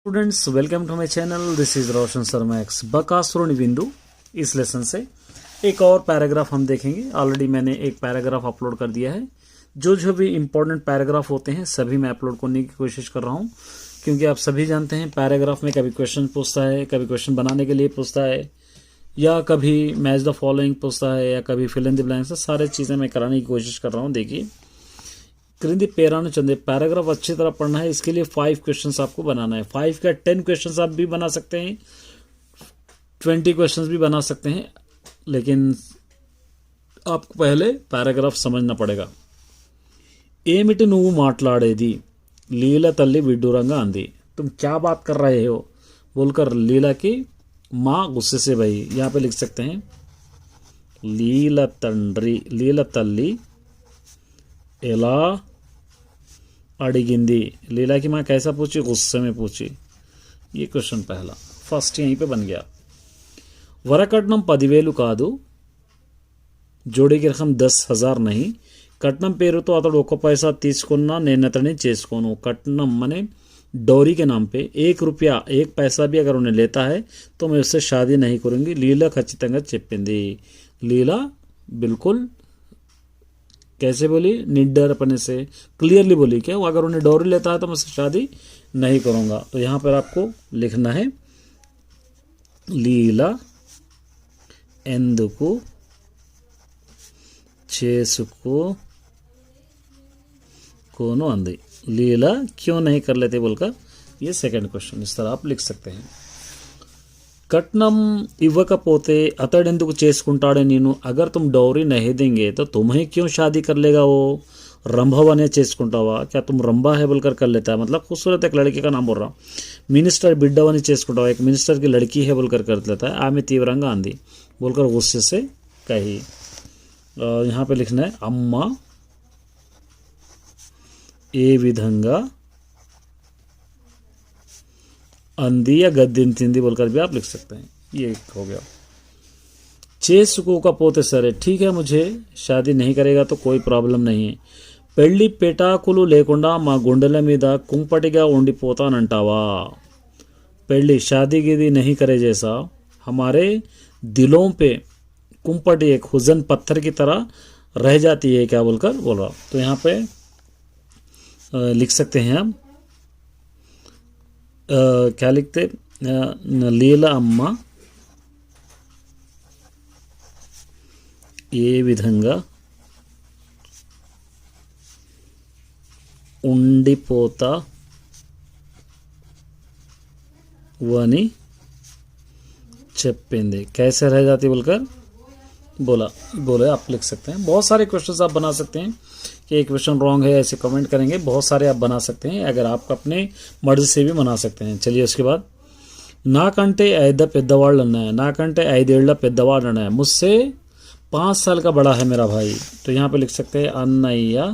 Students welcome to my channel. This is Roshan Sharma एक्स बकासुरुनि बिंदु। इस लेसन से एक और पैराग्राफ हम देखेंगे। ऑलरेडी मैंने एक पैराग्राफ अपलोड कर दिया है। जो भी इंपॉर्टेंट पैराग्राफ होते हैं सभी मैं अपलोड करने की कोशिश कर रहा हूं, क्योंकि आप सभी जानते हैं पैराग्राफ में कभी क्वेश्चन पूछता है, कभी क्वेश्चन बनाने के लिए पूछता है, या कभी मैच द फॉलोइंग पूछता है, या कभी फिल इन द ब्लैंक्स। सारे चीज़ें मैं कराने की कोशिश कर रहा हूँ। देखिए, क्रिंदी पेरानु चंदे पैराग्राफ अच्छी तरह पढ़ना है। इसके लिए 5 क्वेश्चंस आपको बनाना है। 5 का 10 क्वेश्चंस आप भी बना सकते हैं, 20 क्वेश्चंस भी बना सकते हैं, लेकिन आपको पहले पैराग्राफ समझना पड़ेगा। ఏమిటి నువ్వు మాట్లాడేది లీల తల్లి విడ్డూరంగా అంది। तुम क्या बात कर रहे हो बोलकर लीला की माँ गुस्से से भई। यहाँ पे लिख सकते हैं लीला तल्ली ఎలా अड़िगिंदी। लीला की माँ कैसा पूछी? गुस्से में पूछी। ये क्वेश्चन पहला फर्स्ट यहीं पे बन गया। वरकट्नम 10,000 కాదు, జోడీకి రకం 10,000 नहीं। కట్నం పేరుతో అతడు 1 पैसा తీసుకున్నా నేను అతడిని చేసుకోను। कट्नम मने डोरी के नाम पे 1 रुपया 1 पैसा भी अगर उन्हें लेता है तो मैं उससे शादी नहीं करूंगी। लीला ఖచ్చితంగా చెప్పింది। लीला बिल्कुल कैसे बोली? निडर अपने से क्लियरली बोली क्या वो अगर उन्हें डोरी लेता है तो मैं उससे शादी नहीं करूंगा। तो यहां पर आपको लिखना है लीला ఎందుకు చేసుకోను अंदी। लीला क्यों नहीं कर लेते बोलकर ये सेकंड क्वेश्चन। इस तरह आप लिख सकते हैं। कट्नम ఇవ్వకపోతే అతడెందుకు చేసుకుంటాడే నేను। अगर तुम डोरी नहीं देंगे तो तुम्हें क्यों शादी कर लेगा वो। रंभव ने చేసుకుంటావా? क्या तुम रंभा है बोलकर कर लेता है, मतलब खूबसूरत एक लड़की का नाम बोल रहा हूँ। मिनिस्टर बिड्डवनी చేసుకుంటావా, एक मिनिस्टर की लड़की है बोलकर कर लेता है। आमे तीव्रंगा अंदी बोलकर गुस्से से कही। यहाँ पे लिखना है अम्मा ఏ విధంగా अंधी या गद्दिंतिंदी बोलकर भी आप लिख सकते हैं। ये हो गया। చేసుకోకపోతే సరే, ठीक है मुझे शादी नहीं करेगा तो कोई प्रॉब्लम नहीं है। పెళ్లి పెటాకులు లేకుండా మా గుండెల మీద కుంపటిగా ఉండిపోతానంటావా। పెళ్లి शादी गिदी नहीं करे जैसा हमारे दिलों पे कुंपटी एक हुजन पत्थर की तरह रह जाती है क्या बोलकर बोल रहा। तो यहाँ पे लिख सकते हैं हम क्या लिखते? లీలా అమ్మ ఏ విధంగా ఉండిపోతా వని చెప్పింది। कैसे रह जाती बोलकर बोले आप लिख सकते हैं। बहुत सारे क्वेश्चंस आप बना सकते हैं कि एक क्वेश्चन रॉन्ग है ऐसे कमेंट करेंगे। बहुत सारे आप बना सकते हैं, अगर आप अपने मर्जी से भी बना सकते हैं। चलिए उसके बाद నాకంటే 5 పెద్దవాళ్ళు అన్నాయి। నాకంటే 5 ఏళ్ల పెద్దవాడు అన్నాయి। मुझसे 5 साल का बड़ा है मेरा भाई। तो यहाँ पे लिख सकते हैं అన్నయ్య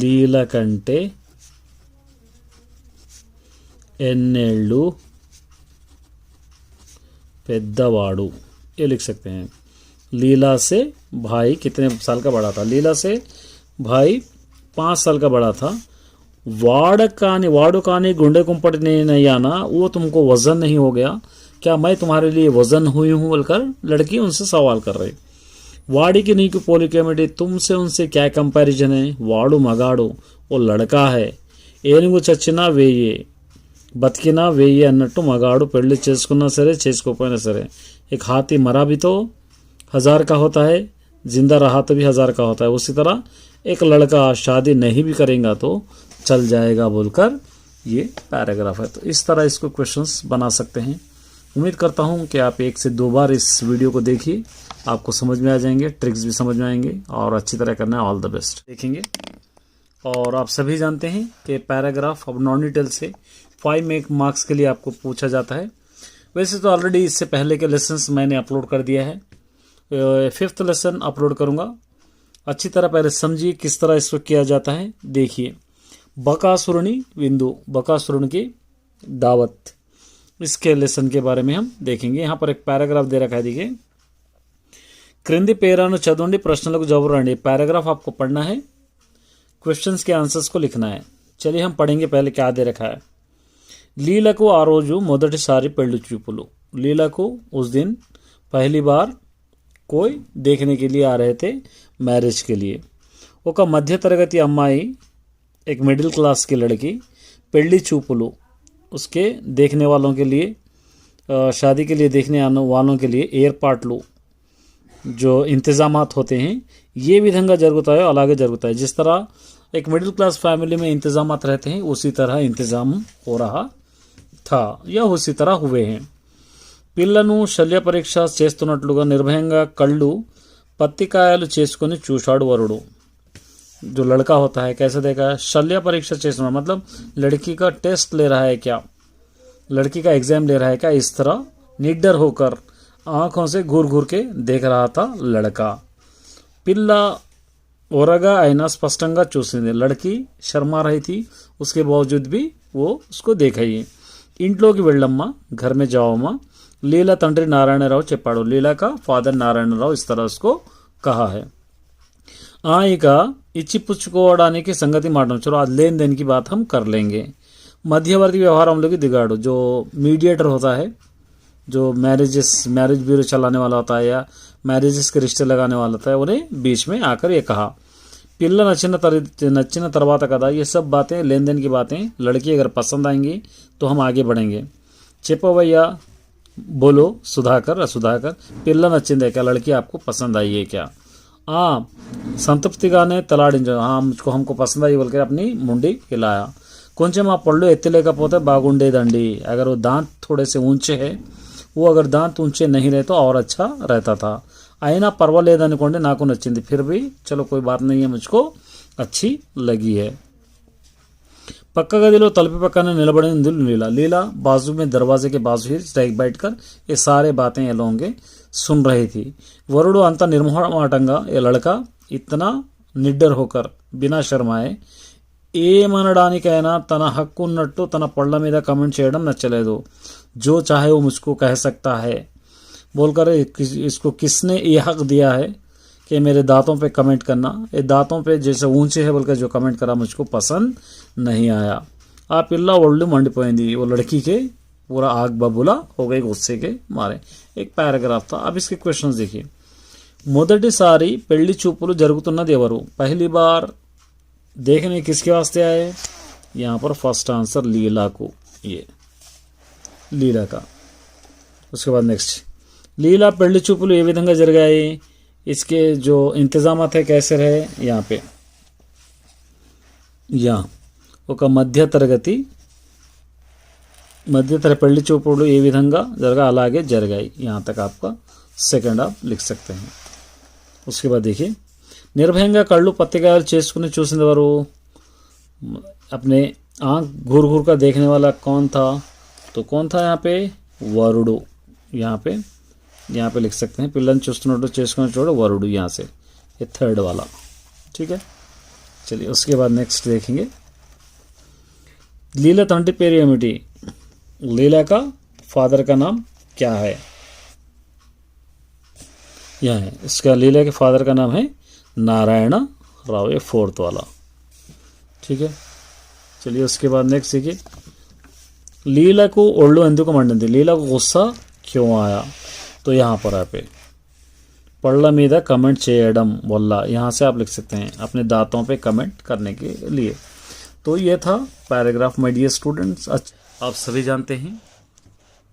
లీల కంటే ఎన్నేళ్ళు పెద్దవాడు। ये लिख सकते हैं। लीला से भाई कितने साल का बड़ा था? लीला से भाई 5 साल का बड़ा था। वाड़ू कानी गुंडे कुंपट नहीं आना, वो तुमको वजन नहीं हो गया क्या? मैं तुम्हारे लिए वजन हुई हूं बोलकर लड़की उनसे सवाल कर रही। वाड़ी की नहीं की पोली कमेटी, तुमसे उनसे क्या कंपैरिजन है। वाड़ू मगाड़ू वो लड़का है। ఏనుగు చచ్చినా వేయే బతికినా వేయే అన్నట్టు మగాడు పెళ్లి చేసుకున్నా సరే చేసుకోపోయినా సరే। एक हाथी मरा भी तो 1000 का होता है, जिंदा रहा तो भी 1000 का होता है। उसी तरह एक लड़का शादी नहीं भी करेगा तो चल जाएगा बोलकर ये पैराग्राफ है। तो इस तरह इसको क्वेश्चंस बना सकते हैं। उम्मीद करता हूं कि आप 1 से 2 बार इस वीडियो को देखिए, आपको समझ में आ जाएंगे, ट्रिक्स भी समझ में आएंगे और अच्छी तरह करना है। ऑल द बेस्ट देखेंगे। और आप सभी जानते हैं कि पैराग्राफ अब नॉन डिटेल से 5 मार्क्स के लिए आपको पूछा जाता है। वैसे तो ऑलरेडी इससे पहले के लेसन्स मैंने अपलोड कर दिया है। 5th लेसन अपलोड करूंगा। अच्छी तरह पहले समझिए किस तरह इसको किया जाता है। देखिए, बकासुरुनि बिंदु, बकासुरुनि की दावत, इसके लेसन के बारे में हम देखेंगे। यहाँ पर एक पैराग्राफ दे रखा है। देखिए, క్రింది పేరాను చదవండి, ప్రశ్నలకు జవాబు రాయండి। पैराग्राफ आपको पढ़ना है, क्वेश्चंस के आंसर्स को लिखना है। चलिए हम पढ़ेंगे पहले क्या दे रखा है। లీలకు ఆ రోజు మొదటిసారి పెళ్లి చూపులు। लीला को उस दिन पहली बार कोई देखने के लिए आ रहे थे, मैरिज के लिए। ఒక మధ్యతరగతి అమ్మాయి, एक मिडिल क्लास की लड़की, పెళ్లి చూపులు उसके देखने वालों के लिए, शादी के लिए देखने आने वालों के लिए ఏర్పాట్లు जो इंतज़ामात होते हैं ये విధంగా జరుగుతాయో అలాగే జరుగుతాయి। जिस तरह एक मिडिल क्लास फैमिली में इंतज़ामात रहते हैं उसी तरह इंतज़ाम हो रहा था या उसी तरह हुए हैं। పిల్లను శల్య పరీక్ష చేస్తున్నట్లుగా నిర్భయంగా కళ్ళు పత్తికాయలు చేసుకొని చూశాడు వరుడు। जो लड़का होता है कैसे देखा है, शल्य परीक्षा చేస్తున్నా मतलब लड़की का टेस्ट ले रहा है क्या, लड़की का एग्जाम ले रहा है क्या, इस तरह निडर होकर आंखों से घूर घूर के देख रहा था लड़का। పిల్ల ओरगा आईना स्पष्टंगा చూసింది, लड़की शर्मा रही थी उसके बावजूद भी वो उसको देखा ही। ఇంట్లోకి వెళ్ళమ్మా, घर में जाओ अम्मा, लीला తండ్రి నారాయణరావు చెప్పాడు। लीला का फादर नारायणराव इस तरह उसको कहा है। ఇక ఇచ్చిపుచ్చుకోవడానికి సంగతి మాట चलो आज लेन देन की बात हम कर लेंगे। मध्यवर्ती व्यवहार की दिगाड़ो, जो मीडिएटर होता है, जो मैरिज ब्यूरो चलाने वाला होता है या मैरिजेस के रिश्ते लगाने वाला होता है, उन्हें बीच में आकर ये कहा। पिल्ला नच्चिन तरवाता कदा, ये सब बातें लेन देन की बातें, लड़की अगर पसंद आएंगी तो हम आगे बढ़ेंगे। చెప్పవయ్యా बोलो सुधाकर, पिल्ला नच्चिंदे क्या, लड़की आपको पसंद आई है क्या। సంతృప్తిగానే తలాడించు, मुझको हमको पसंद आई बोल के अपनी मुंडी हिलाया। కొంచెం ఆ పళ్ళు ఎత్తలేకపోతే బాగుండేదండి, अगर वो दांत थोड़े से ऊंचे है, वो अगर दांत ऊंचे नहीं रहे तो और अच्छा रहता था। అయినా పర్వాలేదనుకోండి, నాకు నచ్చింది, फिर भी चलो कोई बात नहीं है, मुझको अच्छी लगी है। పక్క గదిలో తలుపు పక్కన నిలబడింది लीला। लीला बाजू में दरवाजे के बाजू ही बैठकर ये सारे बातें ये लोगे सुन रही थी। वरुడు అంత నిర్మోహమాటంగా, ये लड़का इतना निडर होकर बिना शर्माए ఏమనడానికైనా తన హక్కు ఉన్నట్టు తన పళ్ళ మీద కమెంట్ చేయడం నచ్చలేదు। जो चाहे वो मुझको कह सकता है बोलकर इसको किसने ये हक दिया है कि मेरे दांतों पे कमेंट करना, ये दांतों पे जैसे ऊंचे है बोलकर जो कमेंट करा मुझको पसंद नहीं आया। आ पिल्ला ఒళ్ళు మండిపోయింది, वो लड़की के पूरा आग बबूला हो गई गुस्से के मारे। एक पैराग्राफ था। अब इसके क्वेश्चंस देखिए। మొదటిసారి పెళ్లి చూపులు జరుగుతున్నది ఎవరు, पहली बार देखने किसके वास्ते आए, यहाँ पर फर्स्ट आंसर लीला को, ये लीला का। उसके बाद नेक्स्ट, लीला పెళ్లి చూపులు ఏ విధంగా జరిగాయి, इसके जो इंतजामात है कैसे रहे, यहाँ पे यहाँ ఒక మధ్యతరగతి పెళ్లి చూపులు ఏ విధంగా జరగా అలాగే జరిగాయి, यहाँ तक आपका सेकंड आप लिख सकते हैं। उसके बाद देखिए, నిర్భయంగా కళ్ళు పత్తికాయలు చేసుకుని చూసింది ఎవరు, अपने आँख घूर घूर कर देखने वाला कौन था, तो कौन था यहाँ पे, वरुడు। यहाँ पे लिख सकते हैं, పిల్లని చూస్తున్నట్టు చేసుకుని చూడ वरुడు, यहाँ से ये थर्ड वाला, ठीक है। चलिए उसके बाद नेक्स्ट देखेंगे। लीला తండ్రి పేరు ఏమిటి, लीला का फादर का नाम क्या है, यह है इसका, लीला के फादर का नाम है नारायण राव, ये फोर्थ वाला, ठीक है। चलिए उसके बाद नेक्स्ट देखिए। लीला को ఒళ్ళు ఎందుకు మండింది, लीला को गुस्सा क्यों आया, तो यहाँ पर आप पళ్ళ మీద कमेंट చేయడం వల్ల, यहाँ से आप लिख सकते हैं अपने दांतों पे कमेंट करने के लिए। तो ये था पैराग्राफ माय डियर स्टूडेंट्स। आप सभी जानते हैं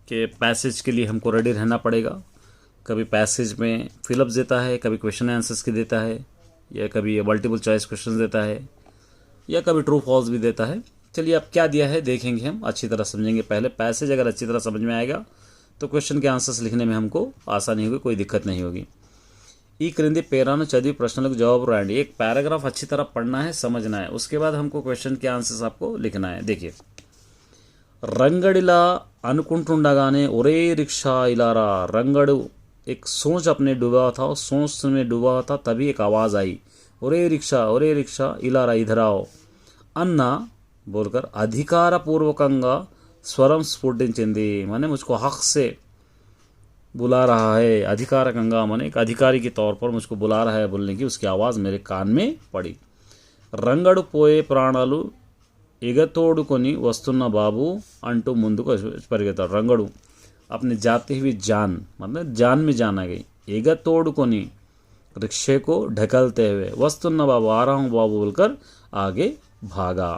कि पैसेज के लिए हमको रेडी रहना पड़ेगा। कभी पैसेज में फिलअप देता है, कभी क्वेश्चन आंसर्स की देता है, या कभी मल्टीपल चॉइस क्वेश्चन देता है, या कभी ट्रू फॉल्स भी देता है। चलिए अब क्या दिया है देखेंगे, हम अच्छी तरह समझेंगे। पहले पैसेज अगर अच्छी तरह समझ में आएगा तो क्वेश्चन के आंसर्स लिखने में हमको आसानी होगी, कोई दिक्कत नहीं होगी। ఈ క్రింది పేరాను చదివి ప్రశ్నలకు జవాబు రాయండి। एक पैराग्राफ अच्छी तरह पढ़ना है, समझना है, उसके बाद हमको क्वेश्चन के आंसर्स आपको लिखना है। देखिए, రంగడిలా అనుకుంటుండగానే ఒరే रिक्शा ఇలా రా। రంగడు एक सोच अपने डूबा था, सोच में डूबा था, तभी एक आवाज़ आई, ఒరే रिक्शा ఇలా రా, इधर आओ అన్న बोलकर అధికారపూర్వకంగా స్వరం స్ఫుటించింది। माने मुझको हक से बुला रहा है, अधिकारకంగా माने एक अधिकारी के तौर पर मुझको बुला रहा है बोलने की उसकी आवाज़ मेरे कान में पड़ी। రంగడు పోయే ప్రాణాలు ఎగతోడుకొని వస్తున్న బాబు అంటూ ముందుకు పరిగెత్తాడు రంగడు अपनी जाती हुई जान मतलब जान में जान आ गई एगतोड़कोनी रिक्शे को ढकलते हुए वस्तुन्न बाबू आ रहा हूँ बाबू बोलकर आगे भागा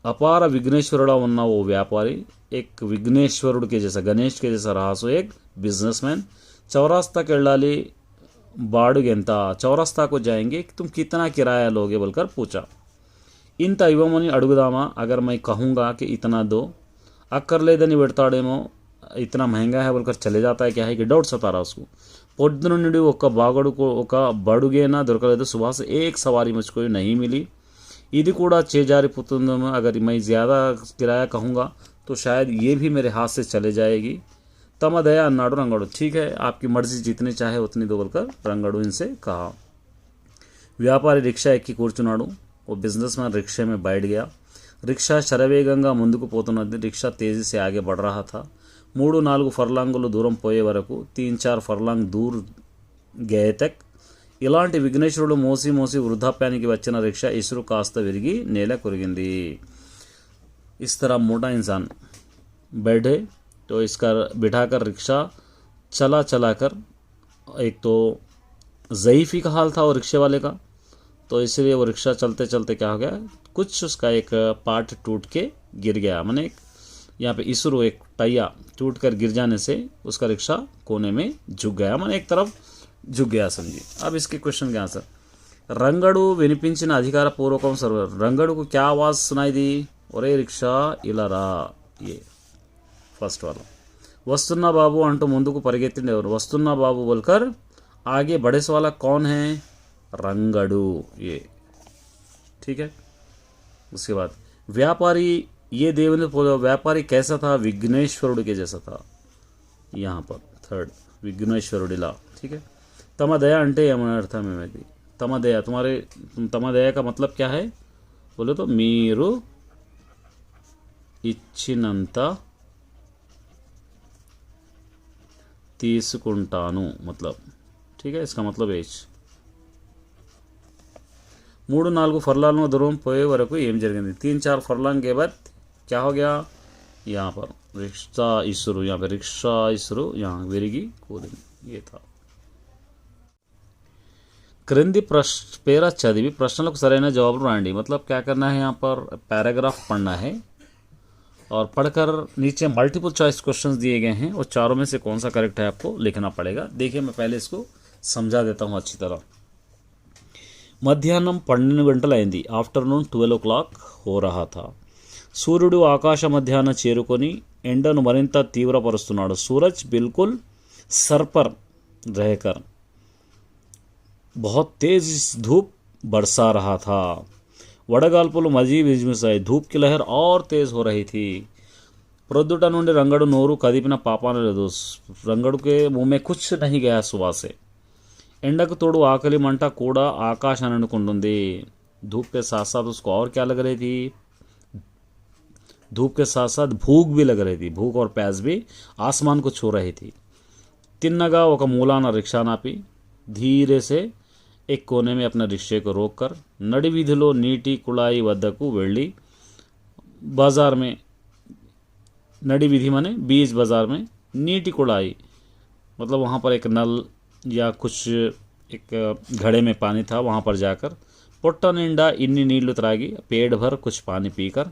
अपार विघ्नेश्वरुड़ा उन्ना वो व्यापारी एक विघ्नेश्वरुड़ के जैसा गणेश के जैसा रहा सो एक बिजनेसमैन चौरास्ता केळ्ळाली बाड़ुगेंता चौरास्ता को जाएंगे तुम कितना किराया लोगे बोलकर पूछा इंत इव्वमनि अडुगुदामा अगर मैं कहूँगा कि इतना दो अक्कर्लेदनी పెడతాడేమో इतना महंगा है बोलकर चले जाता है क्या है कि डाउट सता रहा उसको పొద్దున నుండి ఒక బడుగేనా దొరకలేదు सुबह से एक सवारी मुझको नहीं मिली ఇది కూడా చేజారిపోతుందేమో अगर मैं ज़्यादा किराया कहूँगा तो शायद ये भी मेरे हाथ से चले जाएगी तम दया अन्नाडु रंगड़ू ठीक है आपकी मर्जी जितनी चाहे उतनी दो बोलकर रंगड़ू इनसे कहा व्यापारी रिक्शा ఎక్కి కూర్చున్నాడు वो बिजनेसमैन रिक्शे में बैठ गया रिक्शा శరవేగంగా ముందుకు పోతున్నది रिक्शा तेजी से आगे बढ़ रहा था 3-4 ఫర్లాంగులు దూరం పోయే వరకు 3-4 ఫర్లాంగ్ దూర్ గయే తక్ ఇలాంటి విఘ్నేశ్వరుడు మోసి మోసి వృద్ధాప్యానికి వచ్చిన రిక్షా ఇసురు కాస్త విరిగి నేల కొరిగింది इस तरह मोटा इंसान बैठे तो इसका बिठाकर रिक्शा चला कर एक तो ज़ईफ़ी का हाल था वो रिक्शे वाले का तो इसलिए वो रिक्शा चलते चलते क्या हो गया कुछ उसका एक पार्ट टूट के गिर गया माने यहाँ पे इसरो एक टैया टूट कर गिर जाने से उसका रिक्शा कोने में झुक गया माने एक तरफ झुक गया समझिए अब इसके क्वेश्चन के आंसर రంగడు వినిపించిన అధికారపూర్వకం సర్వర్ రంగడుకు क्या आवाज़ सुनाई दी ఒరే रिक्शा ఇలా రా ये फर्स्ट वाला वस्तुन्ना बाबू अंटू ముందుకు పరిగెత్తింది ఎవరు वस्तुन्ना बाबू बोलकर आगे बढ़े वाला कौन है रंगड़ू ये ठीक है उसके बाद व्यापारी ये देवेंद्र व्यापारी कैसा था विघ्नेश्वरुడు के जैसा था यहाँ पर थर्ड विघ्नेश्वरुడిలా ठीक है तम दया अंटे ఏమని అర్థం ఏమైంది तम दया तुम्हारे तम दया का मतलब क्या है बोले तो మీరు ఇచ్చినంత తీసుకుంటాను मतलब ठीक है इसका मतलब है 3-4 फरलांग दूर పోయే వరకు ఏం జరిగింది 3-4 फरलांग के बाद क्या हो गया यहाँ पर रिक्शा इसरो यहाँ पे रिक्शा इसरो यहाँ विरिगी कूदिंది ये था क्रिंदी पेरा चदिवी प्रश्नలకు సరైన జవాబులు రాయండి मतलब क्या करना है यहाँ पर पैराग्राफ पढ़ना है और पढ़कर नीचे मल्टीपल चॉइस क्वेश्चंस दिए गए हैं और चारों में से कौन सा करेक्ट है आपको लिखना पड़ेगा देखिए मैं पहले इसको समझा देता हूँ अच्छी तरह మధ్యాహ్నం 12 గంటలైంది ఆఫ్టర్నూన్ 12 o'clock हो रहा था సూర్యుడు ఆకాశ మధ్యాన చేరుకొని ఎండను మరింత తీవ్రపరుస్తున్నాడు सूरज बिल्कुल सर पर रहकर बहुत तेज धूप बरसा रहा था వడగాల్పులు మజీ విజమిసాయి धूप की लहर और तेज हो रही थी ప్రొద్దుట నుండి రంగడు నోరు కదిపిన పాపాన లేదు రంగడు के मुंह में कुछ नहीं गया सुबह से ఎండకు తోడు ఆకలి మంట కూడా ఆకాశాన్ని అనుకుంటుంది धूप के साथ साथ उसको और क्या लग रही थी धूप के साथ साथ भूख भी लग रही थी भूख और प्यास भी आसमान को छू रही थी తిన్నగా ఒక మూలాన రిక్షా నాపి धीरे से एक कोने में अपने रिक्शे को रोककर नड़ी वीधिलो नीटी कुड़ाई वद्दकू वेल्ली बाजार में नड़ी विधि माने बीच बाजार में नीटी कुड़ाई मतलब वहाँ पर एक नल या कुछ एक घड़े में पानी था वहाँ पर जाकर పొట్ట నిండా ఇన్ని నీళ్లు త్రాగి पेट भर कुछ पानी पीकर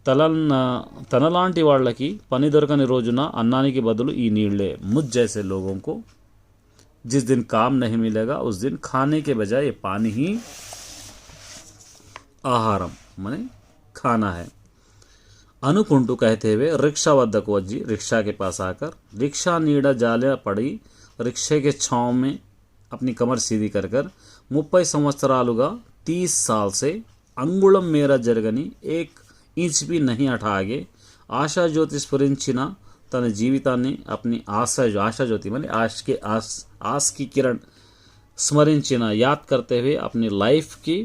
తనలాంటి వాళ్ళకి పని దొరకని రోజున అన్నానికి బదులు ఈ నీళ్లే मुझ जैसे लोगों को जिस दिन काम नहीं मिलेगा उस दिन खाने के बजाय ये पानी ही आहारम माने खाना है అనుకుంటూ कहते हुए रिक्शा వద్దకు వచ్చి रिक्शा के पास आकर रिक्शा नीड़ जाले पड़ी रिक्शे के छांव में अपनी कमर सीधी कर 30 సంవత్సరాలుగా 30 साल से अंगुళం మేర జరగని एक इंच भी नहीं हटा आगे आशा ज्योति स्फुరించిన तन जीविताన్ని अपनी आशा ज्योति माने आस की किरण स्मరించిన याद करते हुए अपनी लाइफ की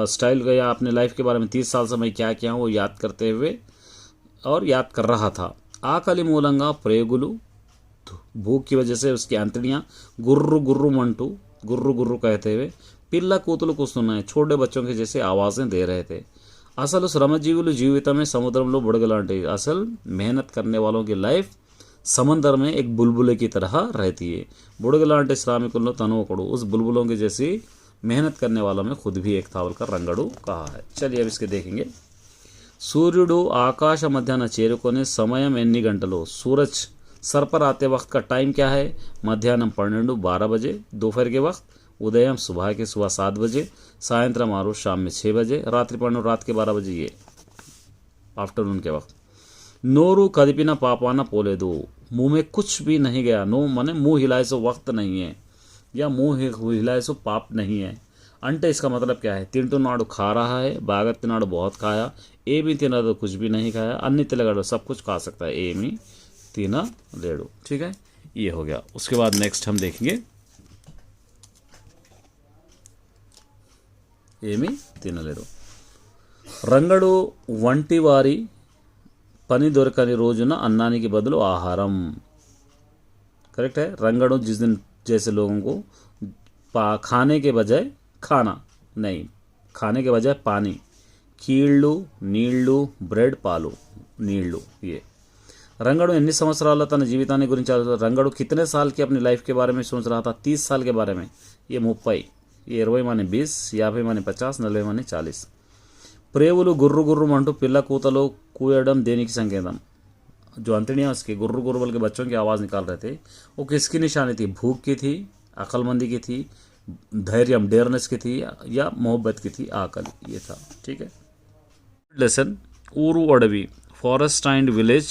स्टाइल गया अपने लाइफ के बारे में 30 साल से मैं क्या किया हूँ वो याद करते हुए और याद कर रहा था आकली मूलंगा प्रेगुलु भूख की वजह से उसकी आंतड़ियाँ गुर्रु गुर्रु मंटू गुर्रु गुर्रु कहते हुए पिल्ला कूतलू कुछ सुना है छोटे बच्चों के जैसे आवाज़ें दे रहे थे అసలు శ్రమజీవులు జీవితమే సముద్రంలో బుడగలాంటి असल मेहनत करने वालों की लाइफ समंदर में एक बुलबुले की तरह रहती है। బుడగలాంటి శ్రామికుల్లో తను ఒకడు उस बुलबुलों की जैसी मेहनत करने वालों में खुद भी एक था बोलकर రంగడు कहा है। चलिए अब इसके देखेंगे। సూర్యుడు ఆకాశ మధ్యాహ్న చేరుకొని సమయం ఎన్ని గంటలు? सूरज सर पर आते वक्त का टाइम क्या है? మధ్యాహ్నం 12 बजे, दोपहर के वक्त उदयम सुबह के सुबह 7 बजे, सायंत्रम आरू शाम में 6 बजे, रात्रि पढ़ो रात के 12 बजे, ये आफ्टरनून के वक्त। नोरू कदिपिना पापाना पोले दो, मुंह में कुछ भी नहीं गया। नो माने मुंह हिलाए सो वक्त नहीं है, या मुंह हिलाए सो पाप नहीं है। अंटे इसका मतलब क्या है? तिंटुनाडु खा रहा है, बागत तिनाडु बहुत खाया, ए भी तिना तो कुछ भी नहीं खाया, अन्य तिलगाडु सब कुछ खा सकता है, ए मी तीना लेडू। ठीक है, ये हो गया। उसके बाद नेक्स्ट हम देखेंगे ఏమీ తినలేడు। రంగడు వంటివారి పని దొరకని రోజున अन्नाనికి बदलू आहारम। करेक्ट है। रंगड़ों जिस दिन जैसे लोगों को खाने के बजाय खाना नहीं, खाने के बजाय पानी, కీళ్ళు నీళ్లు బ్రెడ్ పాలు నీళ్లు। ये रंगड़ू ఎన్ని సంవత్సరాల తన జీవితాన్ని గురించి रंगड़ू कितने साल की अपनी लाइफ के बारे में सोच रहा था? 30 साल के बारे में। ये 30, ये 20 माने 20, 50 माने 50, 40 माने 40। ప్రేవులు గుర్రు గుర్రు అంటూ పిల్ల కూతలో కూయడం దేనికి సంకేతం? जो अंतड़ियाँ उसके गुर्र गुर्र बोल के बच्चों की आवाज़ निकाल रहे थे, वो किसकी निशानी थी? भूख की थी, अक्लमंदी की थी, धैर्य डेयरनेस की थी, या मोहब्बत की थी? आकल, ये था। ठीक है। लेसन ऊरू अडवी, फॉरेस्ट एंड विलेज।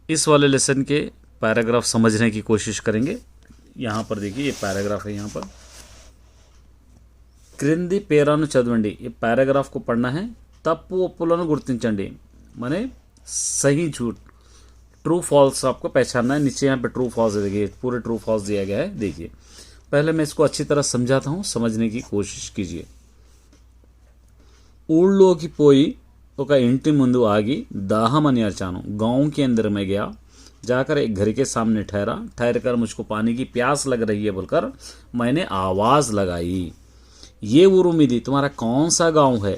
इस वाले लेसन के पैराग्राफ समझने की कोशिश करेंगे। यहाँ पर देखिए, ये पैराग्राफ है। यहाँ पर క్రింది పేరాను చదవండి। ये पैराग्राफ को पढ़ना है। తప్పు ఒప్పులను గుర్తించండి, माने सही झूठ, ट्रू फॉल्स आपको पहचानना है। नीचे यहाँ पे ट्रू फॉल्स देखिए, पूरे ट्रू फॉल्स दिया गया है। देखिए, पहले मैं इसको अच्छी तरह समझाता हूँ, समझने की कोशिश कीजिए। ఊళ్ళోకి పోయి ఒక ఇంటి ముందు ఆగి దాహమని అరిచాను। गांव के अंदर में गया, जाकर एक घर के सामने ठहरा, ठहर कर मुझको पानी की प्यास लग रही है बोलकर मैंने आवाज लगाई। ये ఊరుమిది, तुम्हारा कौन सा गांव है?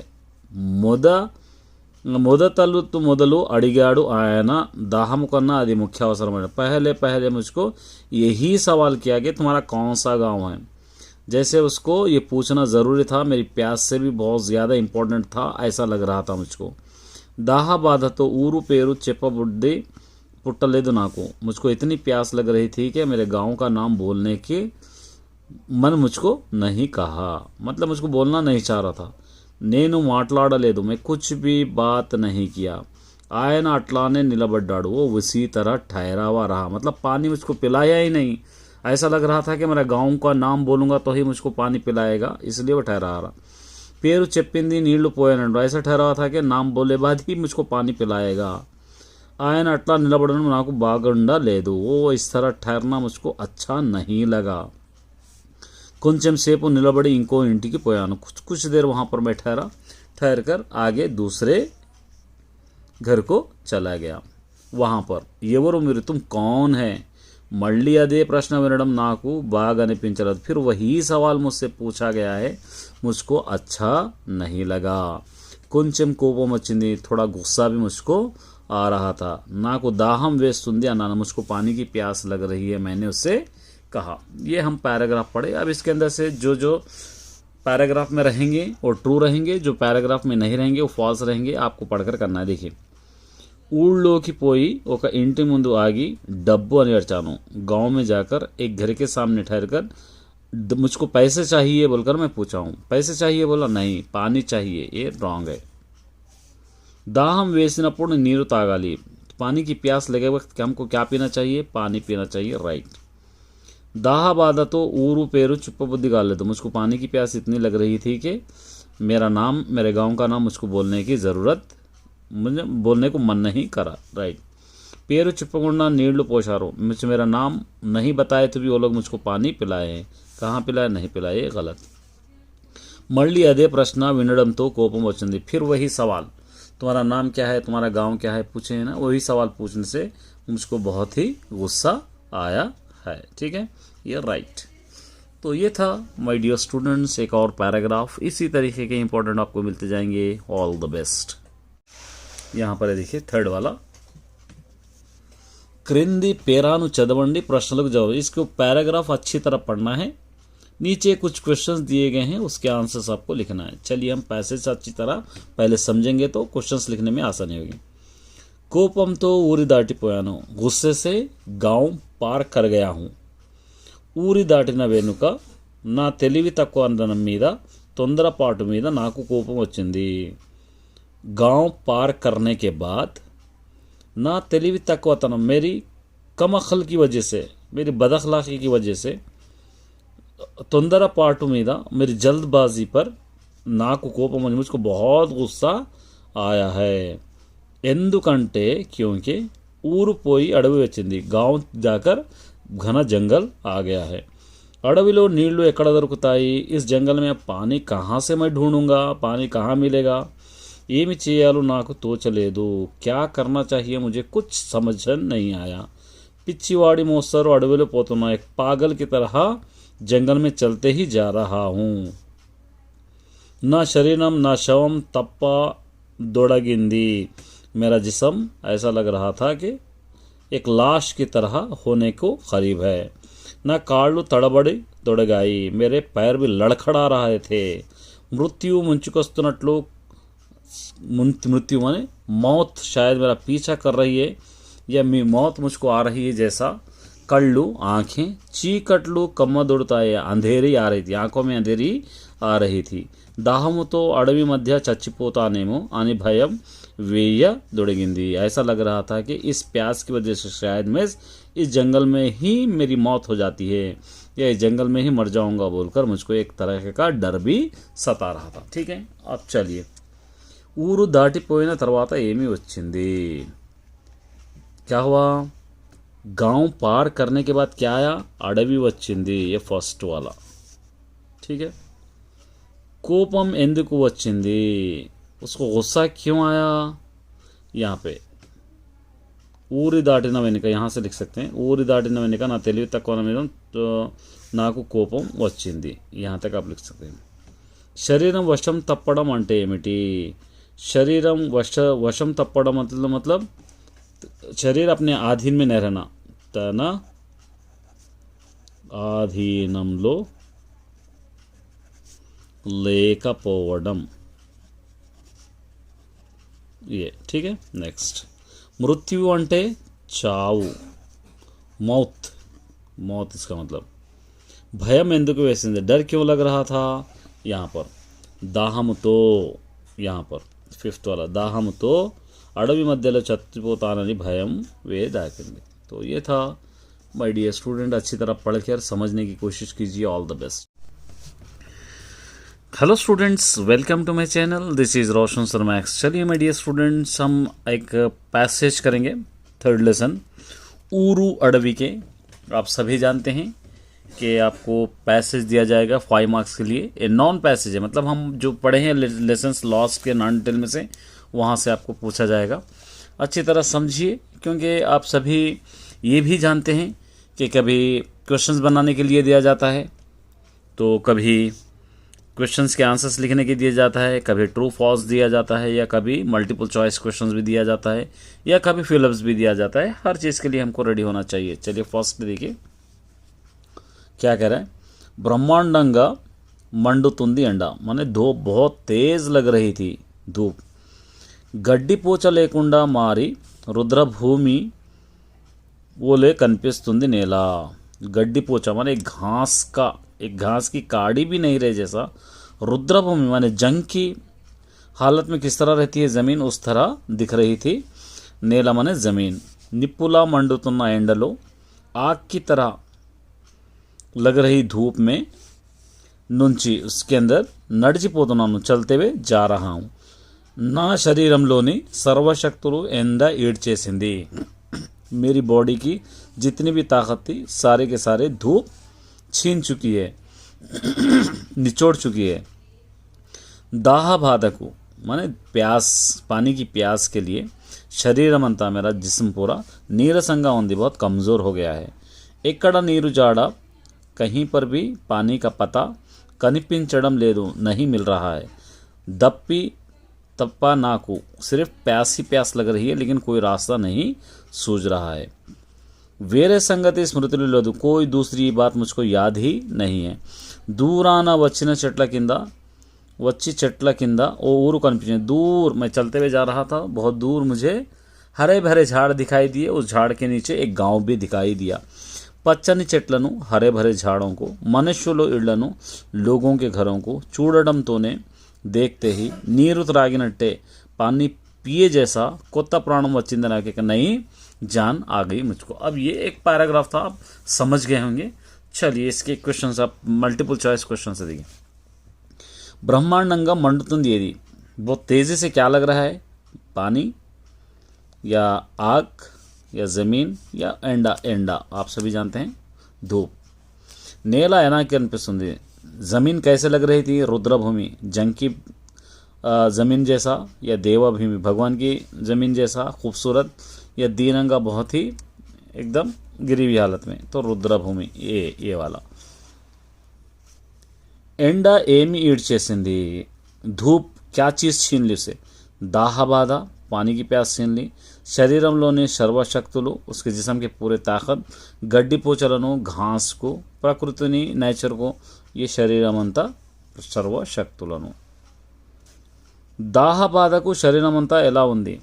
మొదతలు మొదలు అడిగాడు ఆయన, దాహము కన్నా అది ముఖ్య అవసరమైన। पहले मुझको यही सवाल किया कि तुम्हारा कौन सा गांव है। जैसे उसको ये पूछना ज़रूरी था, मेरी प्यास से भी बहुत ज़्यादा इम्पोर्टेंट था, ऐसा लग रहा था मुझको। दाह बाधा तो ఊరు పేరు చెప్పబుద్ధి పుట్టలేదు నాకు। मुझको इतनी प्यास लग रही थी कि मेरे गांव का नाम बोलने के मन मुझको नहीं कहा, मतलब मुझको बोलना नहीं चाह रहा था। నేను మాట్లాడలేదు, मैं कुछ भी बात नहीं किया। ఆయన అట్లానే నిలబడ్డాడు, वो उसी तरह ठहरा हुआ रहा, मतलब पानी मुझको पिलाया ही नहीं। ऐसा लग रहा था कि मेरा गांव का नाम बोलूँगा तो ही मुझको पानी पिलाएगा, इसलिए वो ठहरा रहा। పేరు చెప్పింది నీళ్లు పోయానండు, ऐसा ठहरा हुआ था कि नाम बोले बाद ही मुझको पानी पिलाएगा। ఆయన అట్లా నిలబడడం నాకు బాగుండా లేదు, वो इस तरह ठहरना मुझको अच्छा नहीं लगा। కొంచెం సేపు నిలబడి ఇంకో ఇంటికి పోయాను, कुछ देर वहाँ पर मैं ठहर कर आगे दूसरे घर को चला गया। वहाँ पर ఎవరు మీరు, तुम कौन है? మళ్ళీ అదే ప్రశ్న వినడం నాకు బాగా అనిపించలేదు। फिर वही सवाल मुझसे पूछा गया है, मुझको अच्छा नहीं लगा। కొంచెం కోపం వచ్చింది, थोड़ा गुस्सा भी मुझको आ रहा था। నాకు దాహం వేస్తుంది అన్నాను, मुझको पानी की प्यास लग रही है, मैंने उससे कहा। ये हम पैराग्राफ पढ़े। अब इसके अंदर से जो पैराग्राफ में रहेंगे वो ट्रू रहेंगे, जो पैराग्राफ में नहीं रहेंगे वो फॉल्स रहेंगे, आपको पढ़कर करना है। देखिए, ఊళ్ళోకి పోయి ఒక ఇంటి ముందు ఆగి డబ్బు అని అరిచాను। गांव में जाकर एक घर के सामने ठहर कर मुझको पैसे चाहिए बोलकर मैं पूछा हूँ। पैसे चाहिए बोला, नहीं पानी चाहिए, ये रॉन्ग है। దాహం వేసినప్పుడు నీరు తాగాలి, पानी की प्यास लगे वक्त हमको क्या पीना चाहिए? पानी पीना चाहिए, राइट। दाह बाधा तो ఊరు పేరు చుప్పబుద్ధి కాలేదు, मुझको पानी की प्यास इतनी लग रही थी कि मेरे गांव का नाम मुझको बोलने की ज़रूरत, मुझे बोलने को मन नहीं करा, राइट। పేరు చెప్పకుండా నీళ్లు పోశారు, मुझे मेरा नाम नहीं बताए तो भी वो लोग मुझको पानी पिलाए हैं, कहाँ पिलाए? नहीं पिलाए, गलत। మళ్ళీ అదే ప్రశ్న వినడంతో కోపం వచ్చింది। फिर वही सवाल, तुम्हारा नाम क्या है, तुम्हारा गांव क्या है, पूछे हैं ना, वही सवाल पूछने से मुझको बहुत ही गुस्सा आया है। ठीक है, ये राइट। तो ये था माय डियर स्टूडेंट्स, एक और पैराग्राफ इसी तरीके के इंपॉर्टेंट आपको मिलते जाएंगे। All the best. यहाँ पर देखिए थर्ड वाला, क्रिंदी पेरानु चदवंडी प्रश्नों जवाब। इसको पैराग्राफ अच्छी तरह पढ़ना है, नीचे कुछ क्वेश्चंस दिए गए हैं उसके आंसर्स आपको लिखना है। चलिए हम पैसेज अच्छी तरह पहले समझेंगे तो क्वेश्चंस लिखने में आसानी होगी। కోపంతో ఊరి దాటిపోయాను, గుస్సే से गांव పార్ कर गया हूँ। ఊరి దాటిన వెనుక నా తెలివి తక్కువతనం మీద తొందరపాటు మీద నాకు కోపం వచ్చింది। गांव पार करने के बाद ना తెలివి తక్కువతనం मेरी कमअक्ल की वजह से, मेरी बदअखलाकी की वजह से, తొందరపాటు మీద मेरी जल्दबाजी पर నాకు కోపం, मुझको बहुत गुस्सा आया है। ఎందుకంటే क्योंकि ఊరు పోయి అడవి వచ్చింది, गांव जाकर घना जंगल आ गया है। అడవిలో నీళ్లు ఎక్కడ దొరుకుతాయి, इस जंगल में पानी कहाँ से मैं ढूंढूंगा, पानी कहाँ मिलेगा। ఏమి చేయాలో నాకు తోచలేదు, क्या करना चाहिए मुझे कुछ समझ नहीं आया। పిచ్చివాడి మోస్తరు అడవిలో పోతున్నా, एक पागल की तरह जंगल में चलते ही जा रहा हूँ। నా శరీరం నా శవం తప్ప దొడగింది, मेरा जिस्म ऐसा लग रहा था कि एक लाश की तरह होने को करीब है। ना काళ్ళు తడబడి దొడగాయి, मेरे पैर भी लड़खड़ा रहे थे। मृत्यु ముంచుకొస్తున్నట్లు, मृत्यु माने मौत शायद मेरा पीछा कर रही है या मौत मुझको आ रही है जैसा। कళ్ళు आँखें, చీకట్లు కమ్మదొడతాయి, अंधेरी आ रही थी, आंखों में अंधेरी आ रही थी। దాహముతో అడవి మధ్య చచ్చిపోతానేమో అని భయం వేయదొడిగింది, ऐसा लग रहा था कि इस प्यास की वजह से शायद मैं इस जंगल में ही मेरी मौत हो जाती है या इस जंगल में ही मर जाऊंगा बोलकर मुझको एक तरह का डर भी सता रहा था। ठीक है, अब चलिए ఊరు దాటిపోయిన తర్వాత ఏమి వచ్చింది, क्या हुआ। गांव पार करने के बाद क्या आया, अडवी వచ్చింది, ये फर्स्ट वाला। ठीक है, కోపం ఎందుకు వచ్చింది, उसको गुस्सा क्यों आया। यहाँ पे ఊరి దాటిన వెనుక, यहाँ से लिख सकते हैं ఊరి దాటిన వెనుక నా తెలివి తక్కువ మీద నాకు కోపం వచ్చింది, यहाँ तक आप लिख सकते हैं। శరీరం వశం తప్పడం అంటే ఏమిటి, శరీరం వశం తప్పడం मतलब शरीर अपने आधीन में नहीं रहना, తన ఆధీనంలో లేకపోవడం, ये ठीक है। नेक्स्ट, मृत्यु अंटे చావు, मौत, मौत इसका मतलब। భయం ఎందుకు వేసింది, डर क्यों लग रहा था। यहाँ पर దాహముతో, यहाँ पर फिफ्थ वाला, దాహముతో అడవి మధ్యలో చచ్చిపోతానని భయం వేదాకింది। तो ये था माय डियर स्टूडेंट, अच्छी तरह पढ़कर समझने की कोशिश कीजिए। All the best. Hello students, welcome to my channel, this is Roshan sir Max. चलिए माय डियर स्टूडेंट्स, हम एक पैसेज करेंगे, थर्ड लेसन, ऊरू अडवी के। आप सभी जानते हैं कि आपको पैसेज दिया जाएगा 5 मार्क्स के लिए। ये नॉन पैसेज है, मतलब हम जो पढ़े हैं लेसन्स लॉस्ट के नॉन डिटेल में से, वहाँ से आपको पूछा जाएगा। अच्छी तरह समझिए, क्योंकि आप सभी ये भी जानते हैं कि कभी क्वेश्चंस बनाने के लिए दिया जाता है, तो कभी क्वेश्चंस के आंसर्स लिखने के दिया जाता है, कभी ट्रू फॉल्स दिया जाता है, या कभी मल्टीपल चॉइस क्वेश्चंस भी दिया जाता है, या कभी फिलअप्स भी दिया जाता है। हर चीज़ के लिए हमको रेडी होना चाहिए। चलिए फर्स्ट देखिए क्या कह रहा है। ब्रह्मांडंगा मंडुतुंदी अंडा, माने धूप बहुत तेज लग रही थी, धूप। गड्डी पोचा लेकुंडा मारी रुद्रभूमि ओले कनिपिस्तुंदी नेला। गड्डी पोचा माने एक घास की काड़ी भी नहीं रहे जैसा। रुद्रभूमि माने जंग की हालत में किस तरह रहती है ज़मीन, उस तरह दिख रही थी। नेला माने ज़मीन। निपुला मंडुतुन्ना एंडलो, आग की तरह लग रही धूप में, नुंची उसके अंदर నడిచిపోతున్నాను, चलते हुए जा रहा हूँ। నా శరీరంలోని సర్వశక్తులు ఎండ ఈడ్చేసింది, मेरी बॉडी की जितनी भी ताकत थी सारे के सारे धूप छीन चुकी है, निचोड़ चुकी है। दाह बाधकु माने प्यास, पानी की प्यास के लिए, शरीरम अंता मेरा जिस्म पूरा నీరసంగా ఉంది, बहुत कमज़ोर हो गया है। ఎక్కడ నీరు జాడ कहीं पर भी पानी का पता कनिपिंचड़म ले दूं नहीं मिल रहा है। दप्पी तप्पा नाकू, सिर्फ प्यास ही प्यास लग रही है लेकिन कोई रास्ता नहीं सूझ रहा है। వేరే సంగతి స్మృతిలో లేదు, कोई दूसरी बात मुझको याद ही नहीं है। दूराना వచ్చిన చెట్ల కింద వచ్చి చెట్ల కింద ఓ ఊరు కనిపించింది। दूर मैं चलते हुए जा रहा था, बहुत दूर मुझे हरे भरे झाड़ दिखाई दिए, उस झाड़ के नीचे एक गांव भी दिखाई दिया। పచ్చని చెట్లను हरे भरे झाड़ों को, మనుష్యుల ఇళ్లను लोगों के घरों को చూడడంతోనే देखते ही నీరు త్రాగినట్టే पानी पिए जैसा కొత్త ప్రాణం వచ్చింది నాకు, एक नई जान आ गई मुझको। अब ये एक पैराग्राफ था, आप समझ गए होंगे। चलिए इसके क्वेश्चंस आप मल्टीपल चॉइस क्वेश्चन से देखिए। ब्रह्मांडंगा मंडुतुंदी ఏది, बहुत तेजी से क्या लग रहा है, पानी या आग या जमीन या ఎండా, ఎండా आप सभी जानते हैं धूप। నేల ఎలాకి అనిపిస్తుంది, जमीन कैसे लग रही थी, रुद्रभूमि जंग की ज़मीन जैसा या देवाभूमि भगवान की ज़मीन जैसा खूबसूरत, या दीनंगा बहुत ही एकदम गिरी हुई हालत में, तो रुद्रभूमि ये वाला। ఎండా ఏమి ఈడ్ చేసింది, धूप क्या चीज़ छीन ली उसे, दाह बाधा पानी की प्यास छीन ली। शरीరంలోని సర్వశక్తులు उसके जिस्म के पूरे ताकत, गड्डी पोचలను घास को, प्रकृतिनि नेचर को, ये शरीరం అంతా సర్వశక్తులను। दाह బాధకు శరీరం అంతా ఎలా ఉంది,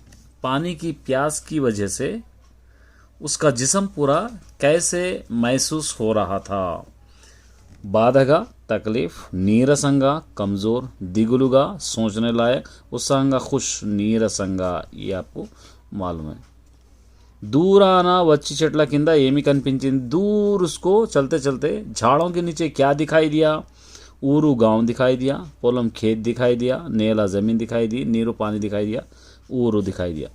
पानी की प्यास की वजह से उसका जिस्म पूरा कैसे महसूस हो रहा था। బాధగా तकलीफ, నీరసంగా कमज़ोर, దిగులుగా सोचने लायक, उत्साहंगा खुश, నీరసంగా ये आपको मालूम है। दूराना వచ్చి చెట్ల కింద ఏమి కనిపించింది, दूर उसको चलते चलते झाड़ों के नीचे क्या दिखाई दिया, ऊरू गांव दिखाई दिया, पोलम खेत दिखाई दिया, नेला ज़मीन दिखाई दी, नीरू पानी दिखाई दिया, ऊरू दिखाई दिया।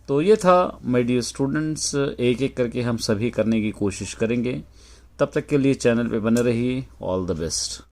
तो ये था माय डियर स्टूडेंट्स, एक एक करके हम सभी करने की कोशिश करेंगे। तब तक के लिए चैनल पे बने रहिए। All the best.